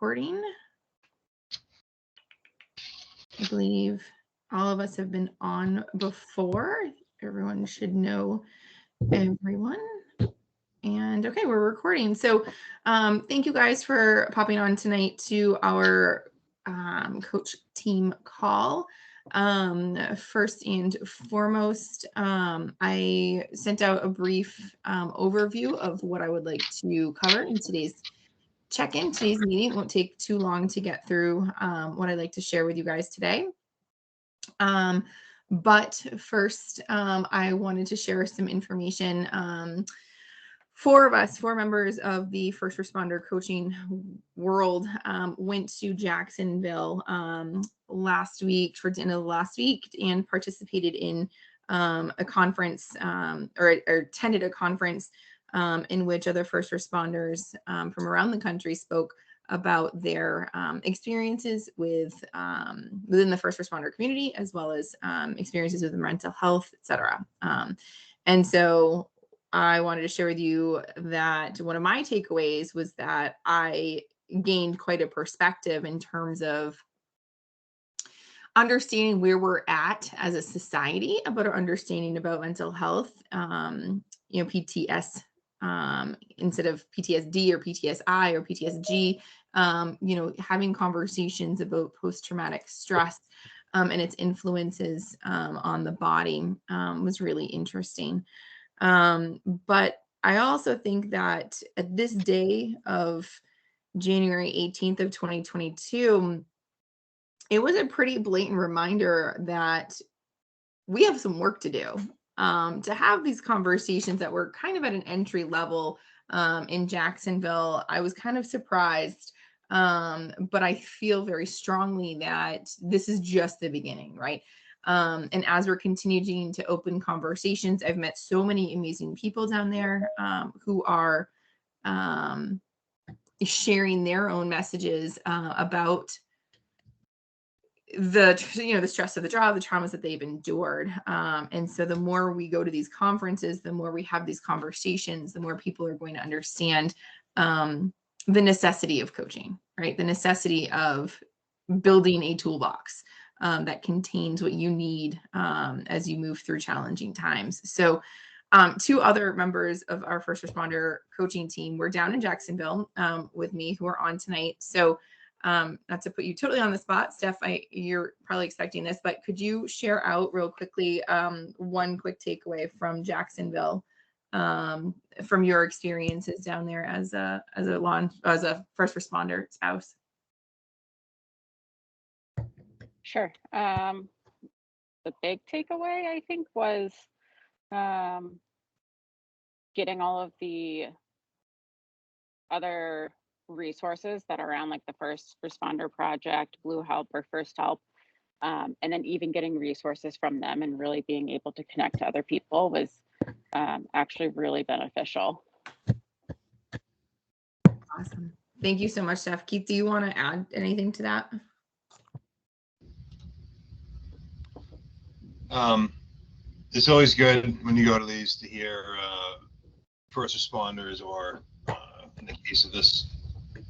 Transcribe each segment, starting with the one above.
recording. I believe all of us have been on before. Everyone should know everyone. And okay, we're recording. So thank you guys for popping on tonight to our coach team call. First and foremost, I sent out a brief overview of what I would like to cover in today's check-in. Today's meeting won't take too long to get through what I'd like to share with you guys today. But first, I wanted to share some information. Four members of the first responder coaching world went to Jacksonville last week, towards the end of last week, and participated in a conference or attended a conference in which other first responders from around the country spoke about their experiences with within the first responder community, as well as experiences with mental health, etc. And so I wanted to share with you that one of my takeaways was that I gained quite a perspective in terms of understanding where we're at as a society, about our understanding about mental health, PTS, instead of PTSD or PTSI or PTSG, having conversations about post-traumatic stress and its influences on the body was really interesting. But I also think that at this day of January 18th of 2022, it was a pretty blatant reminder that we have some work to do to have these conversations that were kind of at an entry level in Jacksonville. I was kind of surprised, but I feel very strongly that this is just the beginning, right? And as we're continuing to open conversations, I've met so many amazing people down there who are sharing their own messages about the stress of the job, the traumas that they've endured. And so the more we go to these conferences, the more we have these conversations, the more people are going to understand the necessity of coaching, right? The necessity of building a toolbox that contains what you need as you move through challenging times. So two other members of our first responder coaching team were down in Jacksonville with me, who are on tonight. So not to put you totally on the spot, Steph, you're probably expecting this, but could you share out real quickly one quick takeaway from Jacksonville from your experiences down there as a first responder spouse? Sure. The big takeaway, I think, was getting all of the other resources that are around, like the First Responder Project, Blue Help, or First Help, and then even getting resources from them and really being able to connect to other people was actually really beneficial. Awesome. Thank you so much, Steph. Keith, do you want to add anything to that? It's always good when you go to these to hear first responders, or in the case of this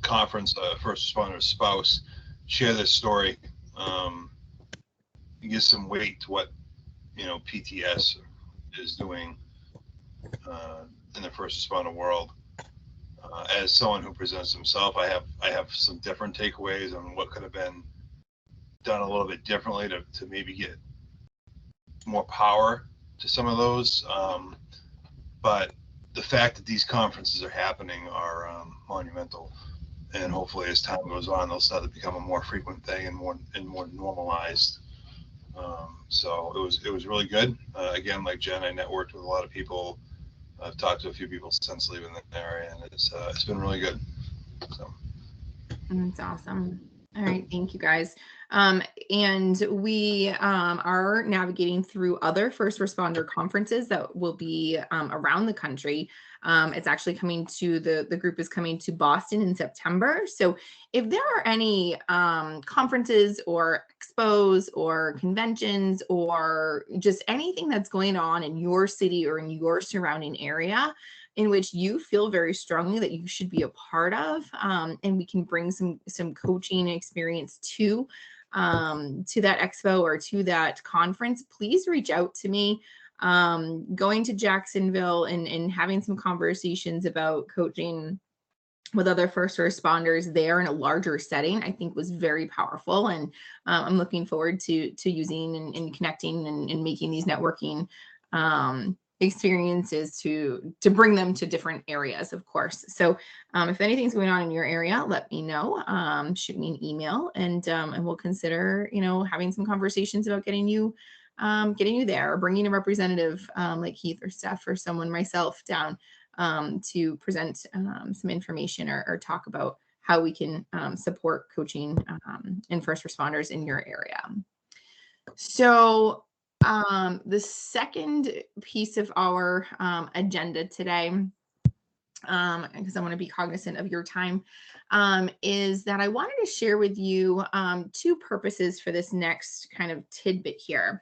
conference, first responder spouse, share their story. It gives some weight to what PTS is doing in the first responder world. As someone who presents himself, I have some different takeaways on what could have been done a little bit differently to maybe get more power to some of those. But the fact that these conferences are happening are monumental, and hopefully as time goes on, they'll start to become a more frequent thing and more normalized. So it was really good. Again, like Jen, I networked with a lot of people. I've talked to a few people since leaving the area, and it's been really good. So that's awesome. All right, thank you guys. And we are navigating through other first responder conferences that will be around the country. It's actually coming to the group is coming to Boston in September. So if there are any conferences or expos or conventions or just anything that's going on in your city or in your surrounding area, in which you feel very strongly that you should be a part of, and we can bring some coaching experience to that expo or to that conference, please reach out to me. Going to Jacksonville and having some conversations about coaching with other first responders there in a larger setting, I think was very powerful. And I'm looking forward to using and connecting and making these networking experiences to bring them to different areas, of course. So if anything's going on in your area, let me know. Shoot me an email, and we'll consider, having some conversations about getting you there, or bringing a representative like Keith or Steph or someone, myself, down to present some information or talk about how we can support coaching and first responders in your area. So the second piece of our agenda today, because I want to be cognizant of your time, is that I wanted to share with you two purposes for this next kind of tidbit here.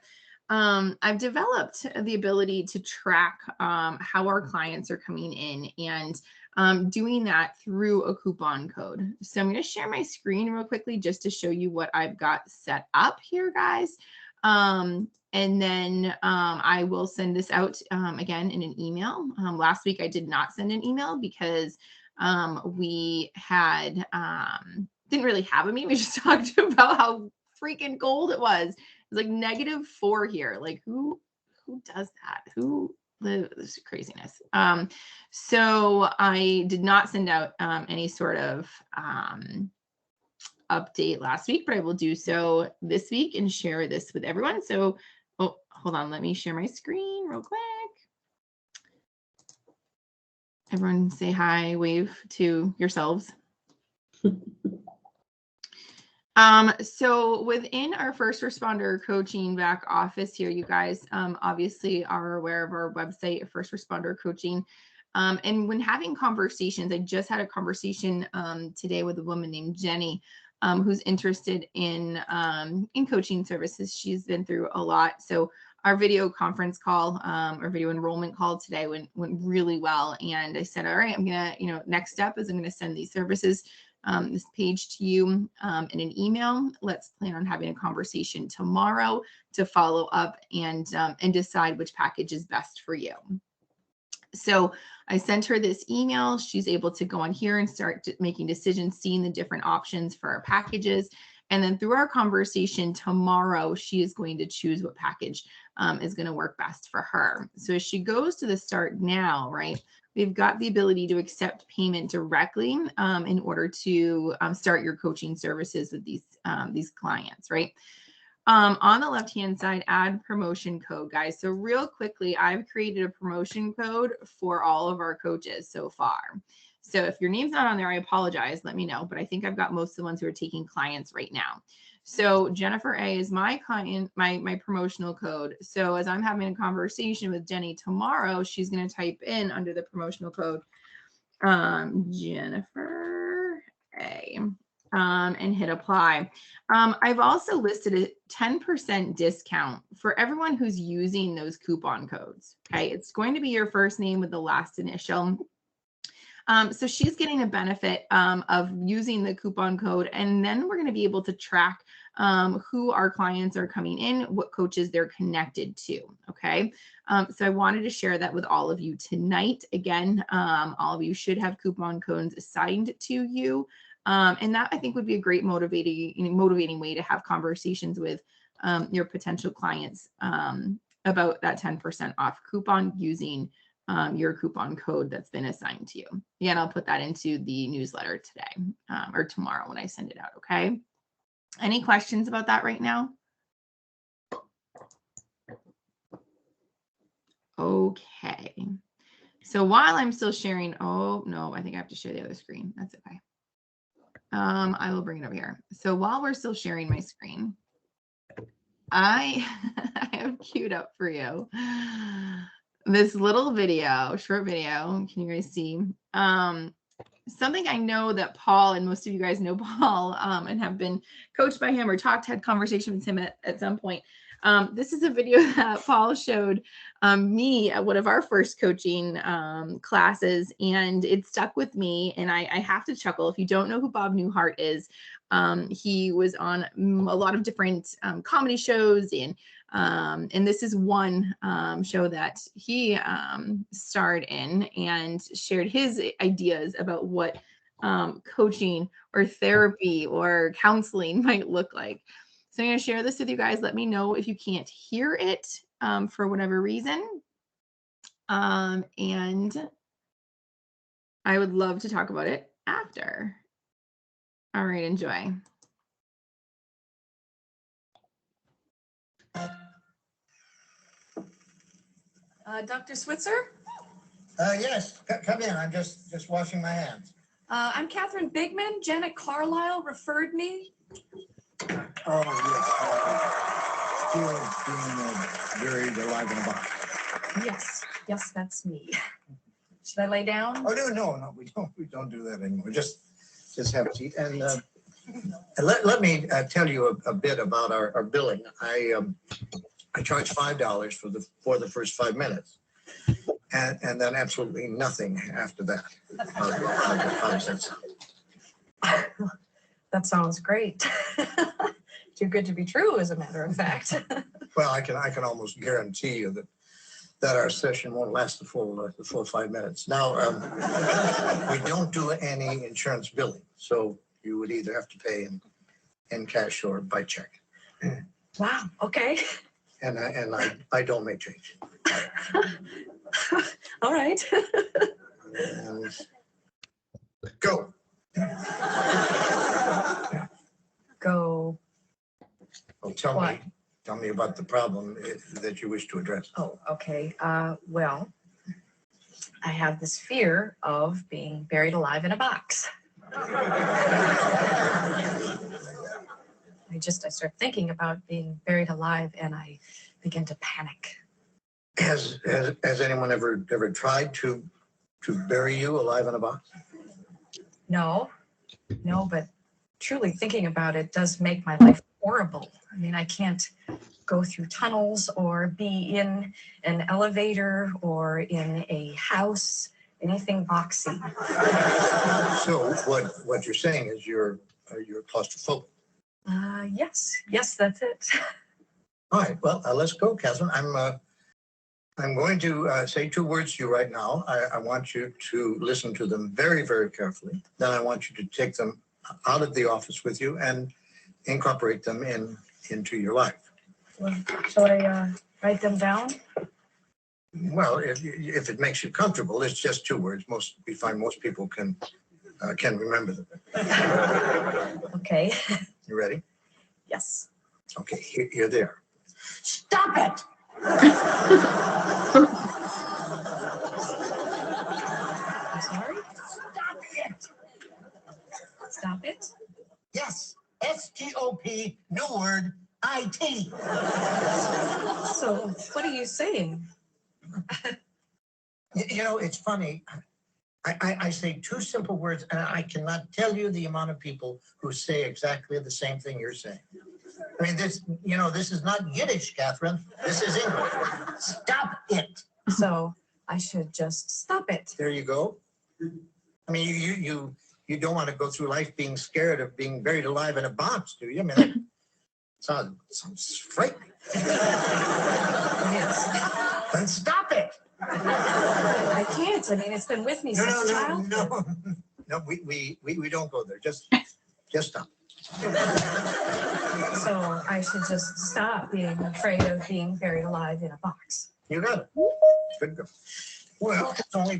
I've developed the ability to track how our clients are coming in, and doing that through a coupon code. So I'm going to share my screen real quickly just to show you what I've got set up here, guys. And then I will send this out again in an email. Last week I did not send an email because we had didn't really have a meeting. We just talked about how freaking cold it was. It was like -4 here. Like who does that? This is craziness. So I did not send out any sort of update last week, but I will do so this week and share this with everyone. So, oh, hold on. Let me share my screen real quick. Everyone say hi, wave to yourselves. So within our first responder coaching back office here, you guys obviously are aware of our website, First Responder Coaching. And when having conversations, I just had a conversation today with a woman named Jenny, who's interested in coaching services. She's been through a lot. So our video conference call, our video enrollment call today went really well. And I said, all right, I'm going to, next step is I'm going to send these services, this page to you in an email. Let's plan on having a conversation tomorrow to follow up and decide which package is best for you. So I sent her this email. She's able to go on here and start making decisions, seeing the different options for our packages. And then through our conversation tomorrow, she is going to choose what package is going to work best for her. So as she goes to the start now, right, we've got the ability to accept payment directly in order to start your coaching services with these clients, right? On the left-hand side, add promotion code, guys. So real quickly, I've created a promotion code for all of our coaches so far. So if your name's not on there, I apologize. Let me know. But I think I've got most of the ones who are taking clients right now. So Jennifer A is my client, my promotional code. So as I'm having a conversation with Jenny tomorrow, she's going to type in under the promotional code, Jennifer A. And hit apply. I've also listed a 10% discount for everyone who's using those coupon codes. Okay, it's going to be your first name with the last initial. So she's getting a benefit of using the coupon code, and then we're going to be able to track who our clients are coming in, what coaches they're connected to. Okay, so I wanted to share that with all of you tonight. Again, all of you should have coupon codes assigned to you. And that I think would be a great motivating way to have conversations with your potential clients about that 10% off coupon using your coupon code that's been assigned to you. Again, I'll put that into the newsletter today or tomorrow when I send it out. Okay. Any questions about that right now? Okay. So while I'm still sharing, oh no, I think I have to share the other screen. That's okay. I will bring it over here. So while we're still sharing my screen, I have queued up for you this little video, short video. Can you guys see? Something I know that Paul, and most of you guys know Paul and have been coached by him or had conversation with him at some point. This is a video that Paul showed me at one of our first coaching classes, and it stuck with me. And I have to chuckle. If you don't know who Bob Newhart is, he was on a lot of different comedy shows, and this is one show that he starred in and shared his ideas about what coaching or therapy or counseling might look like. So I'm going to share this with you guys. Let me know if you can't hear it for whatever reason. And I would love to talk about it after. All right, enjoy. Dr. Switzer? Yes, come in. I'm just washing my hands. I'm Catherine Bigman. Janet Carlisle referred me. Oh, yes. Still being buried alive in a box. Yes, that's me. Should I lay down? Oh, no, we don't do that anymore. Just have a seat. And let me tell you a bit about our billing. I charge $5 for the first 5 minutes. And then absolutely nothing after that. 5 cents. That sounds great. Too good to be true, as a matter of fact. Well, I can almost guarantee you that our session won't last the full 5 minutes. Now, we don't do any insurance billing, so you would either have to pay in cash or by check. Wow, okay. And I don't make change. All right. And go. Go. Well, tell me about the problem that you wish to address. Oh, okay. Well, I have this fear of being buried alive in a box. I start thinking about being buried alive and I begin to panic. Has anyone ever tried to bury you alive in a box? No, but truly thinking about it does make my life horrible. I mean, I can't go through tunnels or be in an elevator or in a house, anything boxy. So what you're saying is you're claustrophobic. Yes, that's it. All right, well, let's go, Catherine. I'm going to say 2 words to you right now. I want you to listen to them very, very carefully. Then I want you to take them out of the office with you and incorporate them into your life. Well, shall I write them down? Well, if it makes you comfortable, it's just 2 words. We find most people can remember them. Okay. You ready? Yes. Okay, here they are. Stop it! I'm sorry? Stop it! Stop it? Yes, S-T-O-P, new word, I-T. So, what are you saying? You know, it's funny. I say 2 simple words, and I cannot tell you the amount of people who say exactly the same thing you're saying. I mean, this is not Yiddish, Catherine. This is English. Stop it. So, I should just stop it. There you go. I mean, you don't want to go through life being scared of being buried alive in a box, do you? I mean, that sounds frightening. Yes. Then stop it. I can't. I mean, it's been with me since childhood. No, we don't go there. Just stop. So I should just stop being afraid of being buried alive in a box. You got it. Good girl. Well, it's only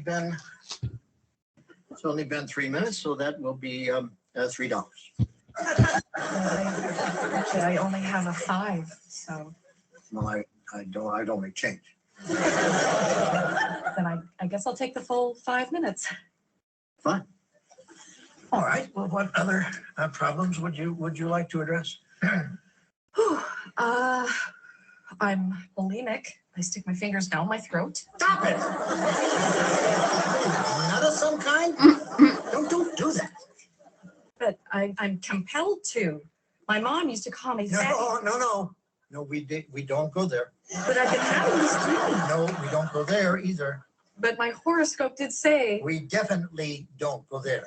been 3 minutes, so that will be $3. Actually, I only have a 5, so. Well, I don't make change. Then I guess I'll take the full 5 minutes. Fine. All right. Well, what other problems would you like to address? I'm bulimic. I stick my fingers down my throat. Stop it! Nut of some kind? Don't do that. But I'm compelled to. My mom used to call me Zach. No. No, we don't go there. But I've been having this dream. No, we don't go there either. But my horoscope did say. We definitely don't go there.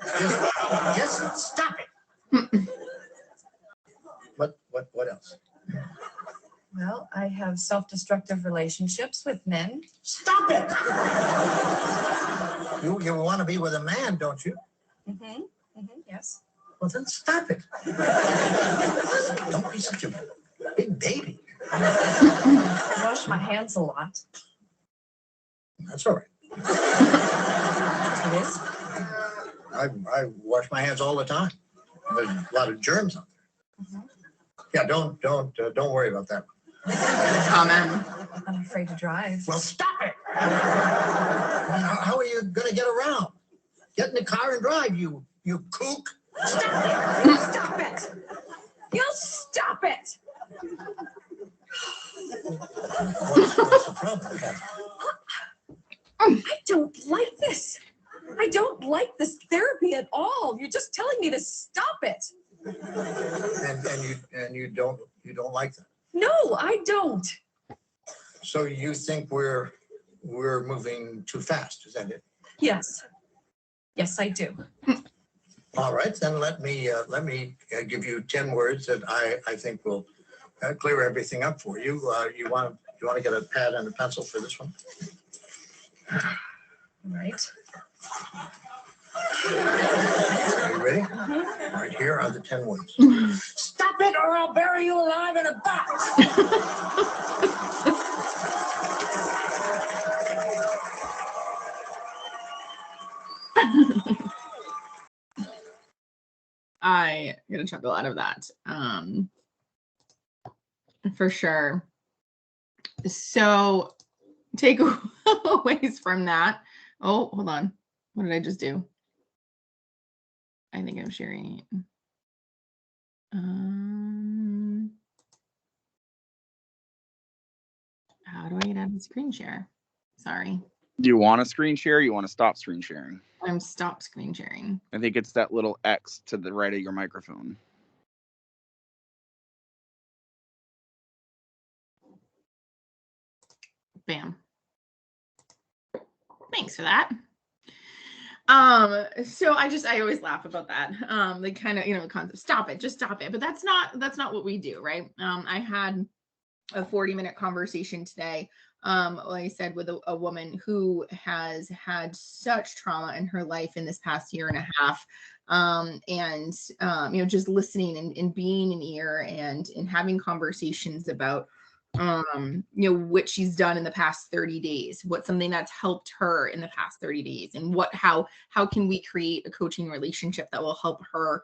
Just stop it. What else? Well, I have self-destructive relationships with men. Stop it. You want to be with a man, don't you? Yes. Well, then stop it. Don't be such a big baby. I wash my hands a lot. That's all right. It is. I wash my hands all the time. There's a lot of germs on there. Yeah, don't worry about that. Amen. I'm afraid to drive. Well, stop it. How are you going to get around? Get in the car and drive, you kook. Stop it! Stop it! You stop it! What's the problem, Kathy? I don't like this. I don't like this therapy at all. You're just telling me to stop it. And you don't like that? No, I don't. So you think we're moving too fast? Is that it? Yes. Yes, I do. All right, then let me give you 10 words that I think will clear everything up for you. You want to get a pad and a pencil for this one? Right. Are you ready? All right, here are the 10 words. Stop it or I'll bury you alive in a box. I get a chuckle out of that. For sure. So takeaways from that. Oh, hold on. What did I just do? I think I'm sharing it. How do I get out of the screen share? Sorry. Do you want to screen share or you want to stop screen sharing? I'm stop screen sharing. I think it's that little X to the right of your microphone. Bam. Thanks for that. So I always laugh about that. They kind of, the concept, stop it, just stop it. But that's not what we do, right? I had a 40-minute conversation today, like I said, with a woman who has had such trauma in her life in this past year and a half. Just listening and being an ear and having conversations about what she's done in the past 30 days, what's something that's helped her in the past 30 days, and how can we create a coaching relationship that will help her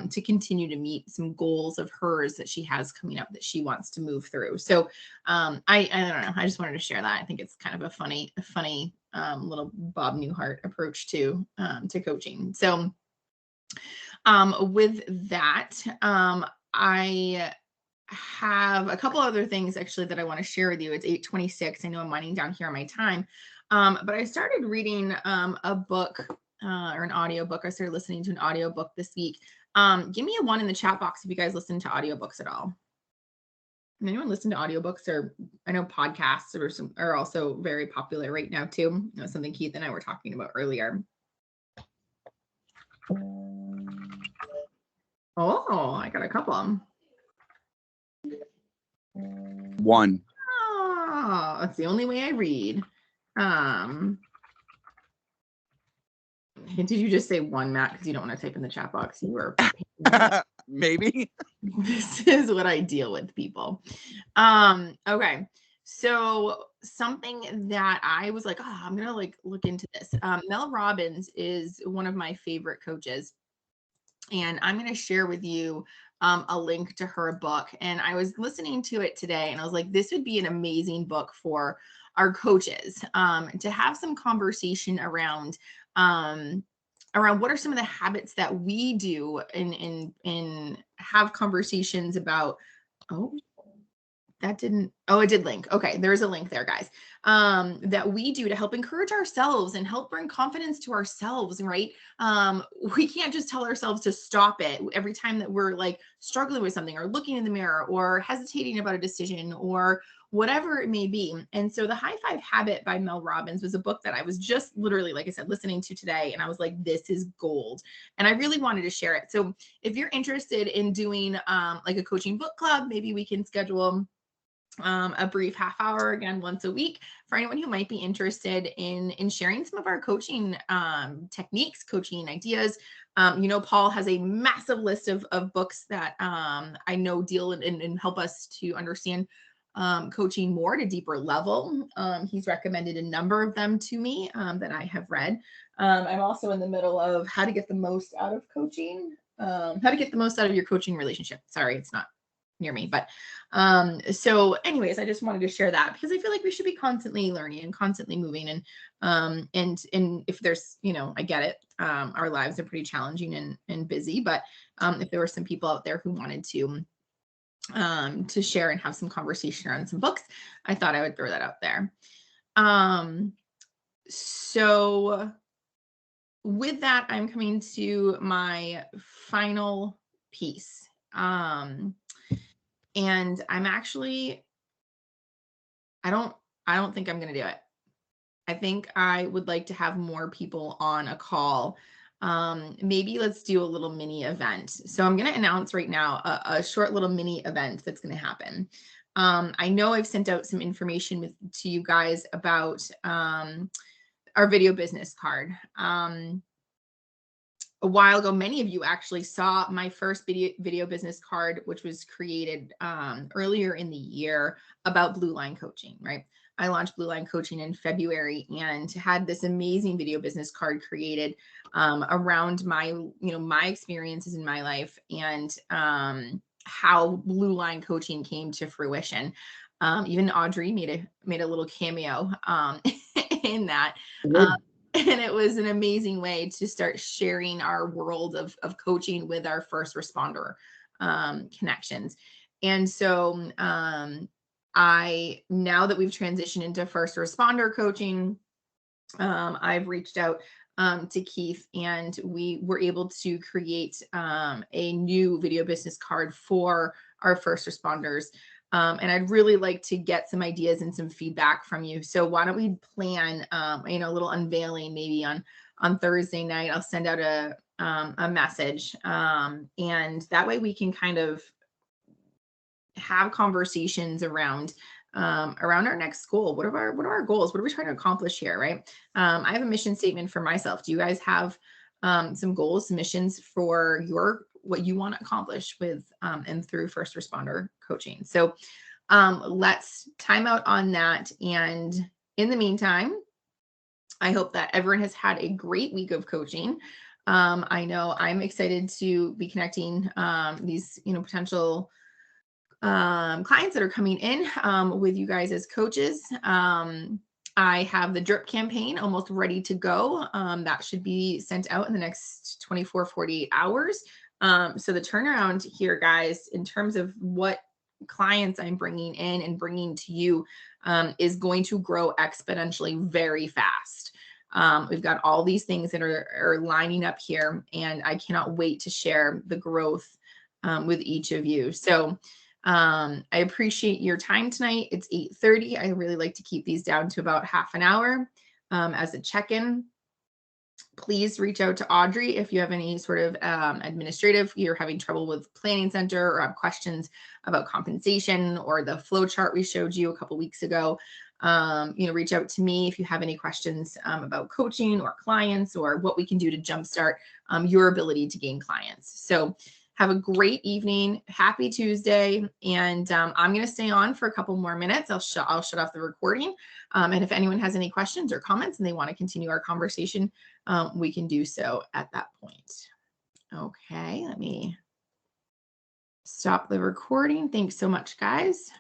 to continue to meet some goals of hers that she has coming up that she wants to move through. So I don't know. I just wanted to share that. I think it's kind of a funny little Bob Newhart approach to coaching. So with that, I have a couple other things actually that I want to share with you. It's 8:26. I know I'm winding down here on my time. But I started reading a book or an audiobook. I started listening to an audiobook this week. Give me a 1 in the chat box if you guys listen to audiobooks at all. Anyone listen to audiobooks? Or I know podcasts are also very popular right now too. Something Keith and I were talking about earlier. Oh, I got a couple. 1. Oh, that's the only way I read. Did you just say 1, Matt? Because you don't want to type in the chat box. You are maybe. This is what I deal with, people. Okay. So something that I was like, I'm gonna look into this. Mel Robbins is one of my favorite coaches, and I'm gonna share with you a link to her book. And I was listening to it today, and I was like, this would be an amazing book for our coaches to have some conversation around what are some of the habits that we do and have conversations about. Oh, that didn't, oh, it did link. Okay, there's a link there, guys, that we do to help encourage ourselves and help bring confidence to ourselves, right? We can't just tell ourselves to stop it every time that we're like struggling with something or looking in the mirror or hesitating about a decision or whatever it may be. And so the High Five Habit by Mel Robbins was a book that I was just literally, like I said, listening to today. And I was like, this is gold. And I really wanted to share it. So if you're interested in doing like a coaching book club, maybe we can schedule a brief half hour again once a week for anyone who might be interested in sharing some of our coaching techniques, coaching ideas. Paul has a massive list of books that I know deal and help us to understand coaching more at a deeper level. He's recommended a number of them to me that I have read. I'm also in the middle of how to get the most out of coaching, how to get the most out of your coaching relationship. Sorry, it's not near me, but so anyways, I just wanted to share that because I feel like we should be constantly learning and constantly moving, and if there's, I get it, our lives are pretty challenging and busy, but if there were some people out there who wanted to share and have some conversation around some books, I thought I would throw that out there. So with that, I'm coming to my final piece. And I'm actually, I don't think I'm going to do it. I think I would like to have more people on a call. Maybe let's do a little mini event. So I'm going to announce right now a short little mini event that's going to happen. I know I've sent out some information to you guys about our video business card. A while ago, many of you actually saw my first video business card, which was created earlier in the year about Blue Line Coaching, right? I launched Blue Line Coaching in February and had this amazing video business card created around my experiences in my life and how Blue Line Coaching came to fruition. Even Audrey made a little cameo in that. And it was an amazing way to start sharing our world of coaching with our first responder connections. And so now that we've transitioned into first responder coaching, I've reached out to Keith and we were able to create a new video business card for our first responders. And I'd really like to get some ideas and some feedback from you. So why don't we plan, a little unveiling maybe on Thursday night. I'll send out a message, and that way we can kind of have conversations around our next goal. What are our goals? What are we trying to accomplish here, right? I have a mission statement for myself. Do you guys have some goals, missions for what you want to accomplish with and through first responder coaching? So let's time out on that. And in the meantime, I hope that everyone has had a great week of coaching. I know I'm excited to be connecting these potential clients that are coming in with you guys as coaches. I have the drip campaign almost ready to go. That should be sent out in the next 48 hours. So the turnaround here, guys, in terms of what clients I'm bringing in and bringing to you is going to grow exponentially very fast. We've got all these things that are lining up here, and I cannot wait to share the growth with each of you. So I appreciate your time tonight. It's 8:30. I really like to keep these down to about half an hour as a check-in. Please reach out to Audrey if you have any sort of administrative, you're having trouble with Planning Center or have questions about compensation or the flow chart we showed you a couple weeks ago. Reach out to me if you have any questions about coaching or clients or what we can do to jumpstart your ability to gain clients. So have a great evening. Happy Tuesday. And I'm going to stay on for a couple more minutes. I'll shut off the recording. And if anyone has any questions or comments and they want to continue our conversation, we can do so at that point. Okay, let me stop the recording. Thanks so much, guys.